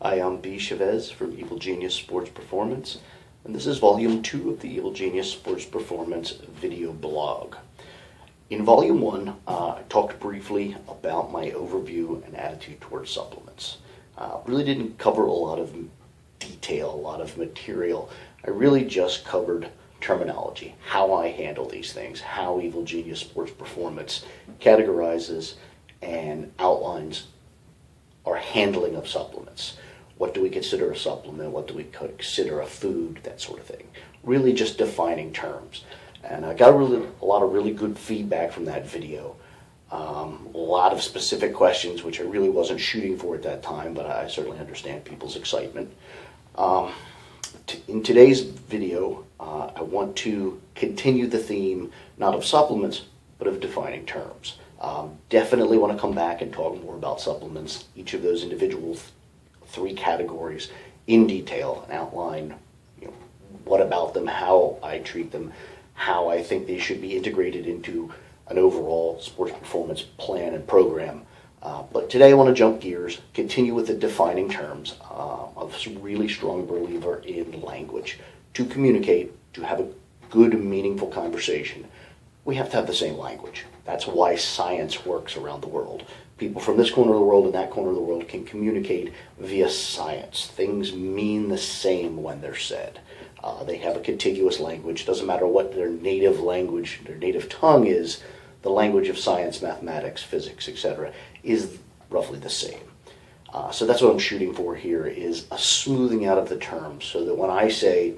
Hi, I'm B.Chavez from EvilGenius Sports Performance, and this is Volume 2 of the EvilGenius Sports Performance video blog. In Volume 1, I talked briefly about my overview and attitude towards supplements. Really didn't cover a lot of detail, a lot of material. I really just covered terminology, how I handle these things, how EvilGenius Sports Performance categorizes and outlines our handling of supplements. What do we consider a supplement? What do we consider a food? That sort of thing. Really just defining terms. And I got a lot of really good feedback from that video. A lot of specific questions, which I really wasn't shooting for at that time, but I certainly understand people's excitement. In today's video, I want to continue the theme, not of supplements, but of defining terms. Definitely want to come back and talk more about supplements, each of those individual three categories in detail, and outline what about them, how I treat them, how I think they should be integrated into an overall sports performance plan and program. But today I want to jump gears, continue with the defining terms. I'm a really strong believer in language. To communicate, to have a good, meaningful conversation, we have to have the same language. That's why science works around the world. People from this corner of the world and that corner of the world can communicate via science. Things mean the same when they're said. They have a contiguous language. Doesn't matter what their native language, their native tongue is, the language of science, mathematics, physics, etc. is roughly the same. So that's what I'm shooting for here, is a smoothing out of the terms so that when I say,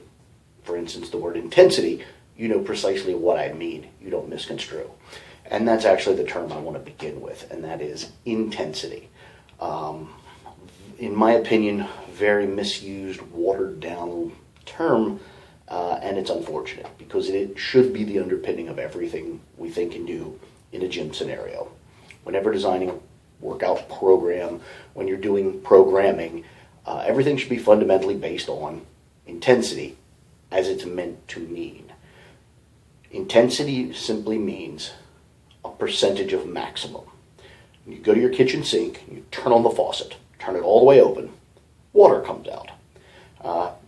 for instance, the word intensity, you know precisely what I mean. You don't misconstrue. And that's actually the term I want to begin with, and that is intensity. In my opinion, very misused, watered down term, and it's unfortunate because it should be the underpinning of everything we think and do in a gym scenario. Whenever designing a workout program, when you're doing programming, everything should be fundamentally based on intensity as it's meant to mean. Intensity simply means a percentage of maximum. You go to your kitchen sink, you turn on the faucet, turn it all the way open, water comes out.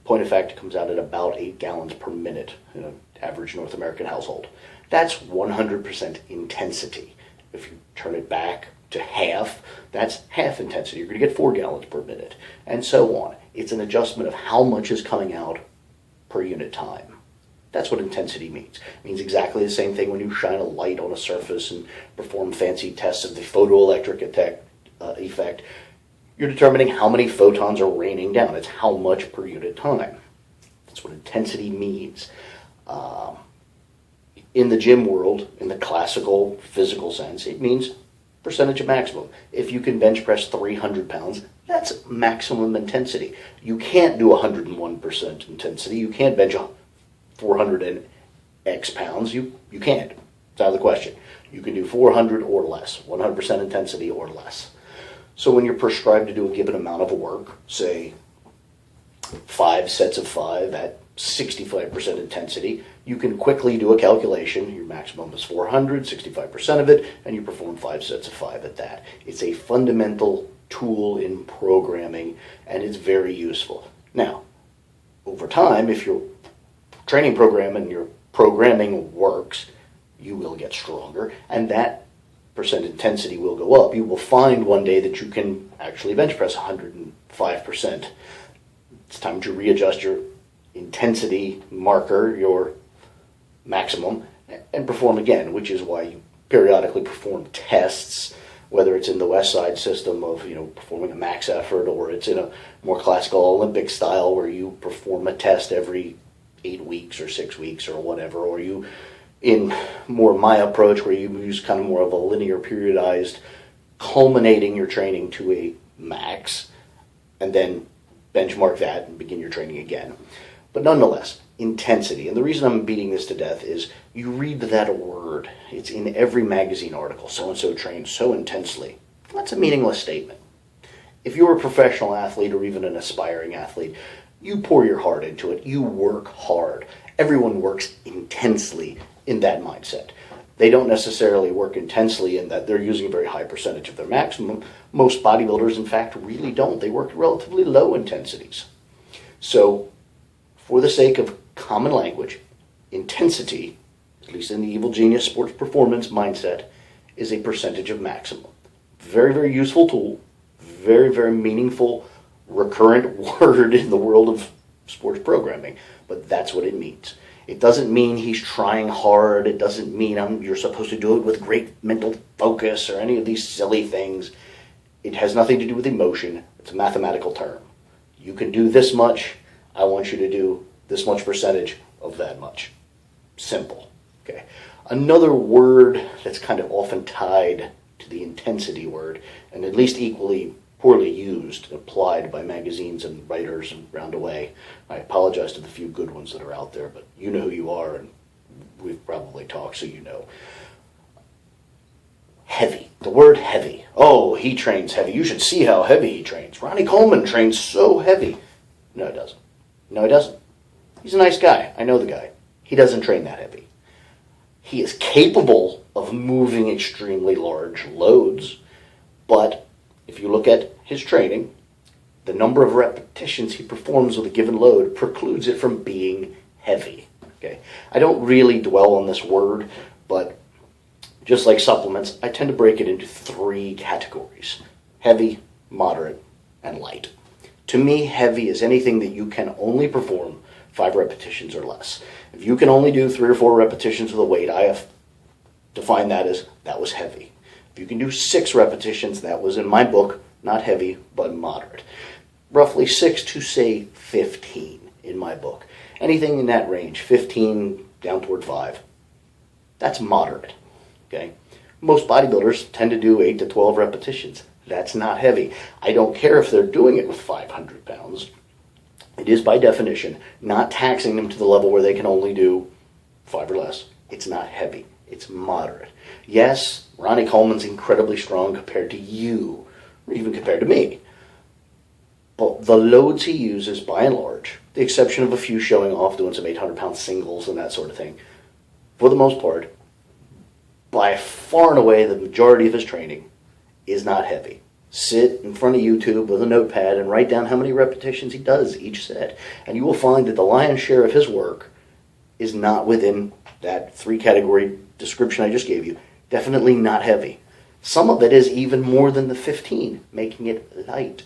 Point of fact, it comes out at about 8 gallons per minute in an average North American household. That's 100% intensity. If you turn it back to half, that's half intensity. You're going to get 4 gallons per minute, and so on. It's an adjustment of how much is coming out per unit time. That's what intensity means. It means exactly the same thing when you shine a light on a surface and perform fancy tests of the photoelectric effect. You're determining how many photons are raining down. It's how much per unit time. That's what intensity means. In the gym world, in the classical physical sense, it means percentage of maximum. If you can bench press 300 pounds, that's maximum intensity. You can't do 101% intensity. You can't bench 400 and X pounds. You can't. It's out of the question. You can do 400 or less, 100% intensity or less. So when you're prescribed to do a given amount of work, say 5 sets of 5 at 65% intensity, you can quickly do a calculation. Your maximum is 400, 65% of it, and you perform 5 sets of 5 at that. It's a fundamental tool in programming, and it's very useful. Now, over time, if your training program and your programming works, you will get stronger, and that percent intensity will go up. You will find one day that you can actually bench press 105%. It's time to readjust your intensity marker, your maximum, and perform again, which is why you periodically perform tests, whether it's in the West Side system of performing a max effort, or it's in a more classical Olympic style where you perform a test every 8 weeks or 6 weeks or whatever, or you in more my approach where you use kind of more of a linear periodized, culminating your training to a max and then benchmark that and begin your training again. But nonetheless, intensity. And the reason I'm beating this to death is you read that word. It's in every magazine article. So-and-so trained so intensely. That's a meaningless statement. If you're a professional athlete or even an aspiring athlete, you pour your heart into it. You work hard. Everyone works intensely in that mindset. They don't necessarily work intensely in that they're using a very high percentage of their maximum. Most bodybuilders, in fact, really don't. They work at relatively low intensities. So, for the sake of common language, intensity, at least in the Evil Genius sports performance mindset, is a percentage of maximum. Very, very useful tool. Very, very meaningful, recurrent word in the world of sports programming. But that's what it means. It doesn't mean he's trying hard. It doesn't mean you're supposed to do it with great mental focus or any of these silly things. It has nothing to do with emotion. It's a mathematical term. You can do this much. I want you to do this much percentage of that much. Simple. Okay. Another word that's kind of often tied to the intensity word, and at least equally poorly used, applied by magazines and writers and round away. I apologize to the few good ones that are out there, but you know who you are, and we've probably talked, so you know. Heavy. The word heavy. Oh, he trains heavy. You should see how heavy he trains. Ronnie Coleman trains so heavy. No, he doesn't. No, he doesn't. He's a nice guy. I know the guy. He doesn't train that heavy. He is capable of moving extremely large loads, but if you look at his training, the number of repetitions he performs with a given load precludes it from being heavy. Okay? I don't really dwell on this word, but just like supplements, I tend to break it into 3 categories: heavy, moderate, and light. To me, heavy is anything that you can only perform 5 repetitions or less. If you can only do 3 or 4 repetitions with a weight, I have defined that as that was heavy. If you can do 6 repetitions, that was in my book, not heavy, but moderate. Roughly 6 to, say, 15 in my book. Anything in that range, 15 down toward 5, that's moderate. Okay? Most bodybuilders tend to do 8 to 12 repetitions. That's not heavy. I don't care if they're doing it with 500 pounds. It is, by definition, not taxing them to the level where they can only do 5 or less. It's not heavy. It's moderate. Yes, Ronnie Coleman's incredibly strong compared to you, or even compared to me. But the loads he uses, by and large, the exception of a few showing off doing some 800-pound singles and that sort of thing, for the most part, by far and away the majority of his training is not heavy. Sit in front of YouTube with a notepad and write down how many repetitions he does each set, and you will find that the lion's share of his work is not within that 3-category description I just gave you. Definitely not heavy. Some of it is even more than the 15, making it light.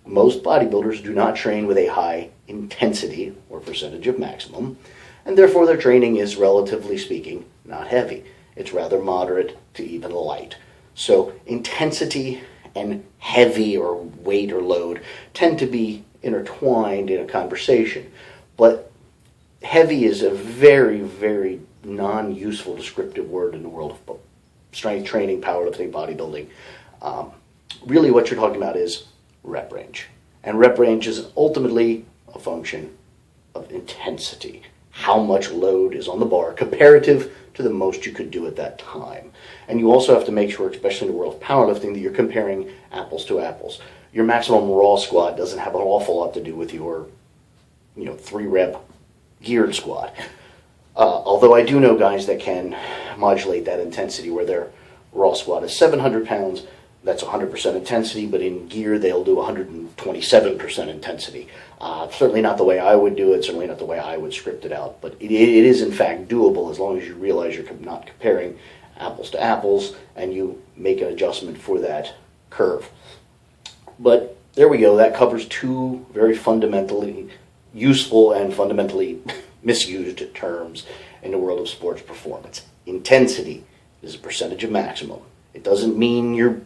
Most bodybuilders do not train with a high intensity or percentage of maximum, and therefore their training is, relatively speaking, not heavy. It's rather moderate to even light. So intensity and heavy or weight or load tend to be intertwined in a conversation, but heavy is a very, very non-useful descriptive word in the world of strength training, powerlifting, bodybuilding. Really what you're talking about is rep range. And rep range is ultimately a function of intensity. How much load is on the bar comparative to the most you could do at that time. And you also have to make sure, especially in the world of powerlifting, that you're comparing apples to apples. Your maximum raw squat doesn't have an awful lot to do with your 3-rep geared squat. Although I do know guys that can modulate that intensity where their raw squat is 700 pounds, that's 100% intensity, but in gear they'll do 127% intensity. Certainly not the way I would do it, certainly not the way I would script it out, but it is in fact doable as long as you realize you're not comparing apples to apples and you make an adjustment for that curve. But there we go, that covers 2 very fundamentally useful and fundamentally misused terms in the world of sports performance. Intensity is a percentage of maximum. It doesn't mean you're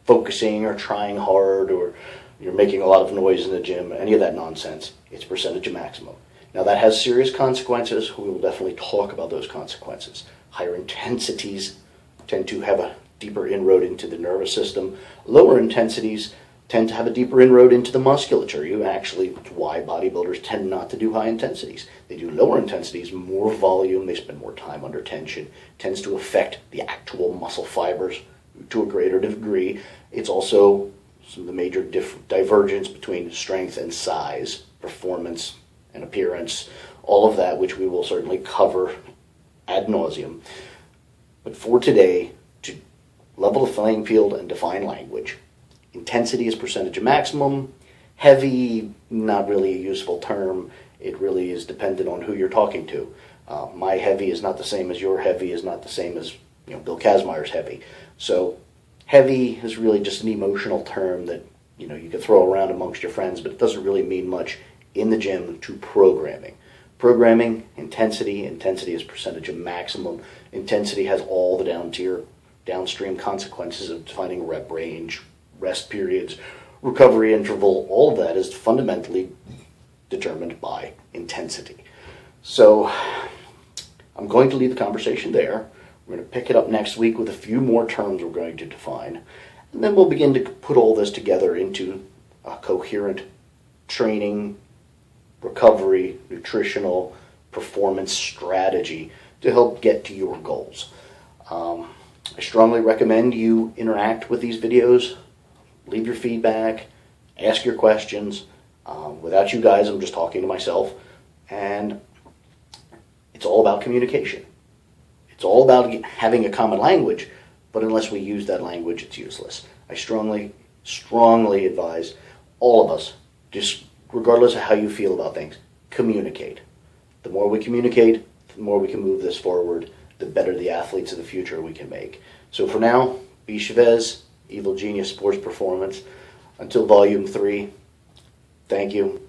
focusing or trying hard or you're making a lot of noise in the gym, any of that nonsense. It's percentage of maximum. Now that has serious consequences. We will definitely talk about those consequences. Higher intensities tend to have a deeper inroad into the nervous system. Lower intensities tend to have a deeper inroad into the musculature. It's why bodybuilders tend not to do high intensities. They do lower intensities, more volume, they spend more time under tension. Tends to affect the actual muscle fibers to a greater degree. It's also some of the major divergence between strength and size, performance and appearance, all of that, which we will certainly cover ad nauseum. But for today, to level the playing field and define language, intensity is percentage of maximum. Heavy, not really a useful term. It really is dependent on who you're talking to. My heavy is not the same as your heavy, is not the same as Bill Kazmaier's heavy. So heavy is really just an emotional term that you can throw around amongst your friends, but it doesn't really mean much in the gym to programming. Programming, intensity is percentage of maximum. Intensity has all the downstream consequences of defining rep range, rest periods, recovery interval. All of that is fundamentally determined by intensity. So I'm going to leave the conversation there. We're going to pick it up next week with a few more terms we're going to define. And then we'll begin to put all this together into a coherent training, recovery, nutritional, performance strategy to help get to your goals. I strongly recommend you interact with these videos, leave your feedback, ask your questions. Without you guys, I'm just talking to myself. And it's all about communication. It's all about having a common language, but unless we use that language, it's useless. I strongly, strongly advise all of us, just regardless of how you feel about things, communicate. The more we communicate, the more we can move this forward, the better the athletes of the future we can make. So for now, B.Chavez, Evil Genius Sports Performance. Until Volume 3, thank you.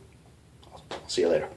I'll see you later.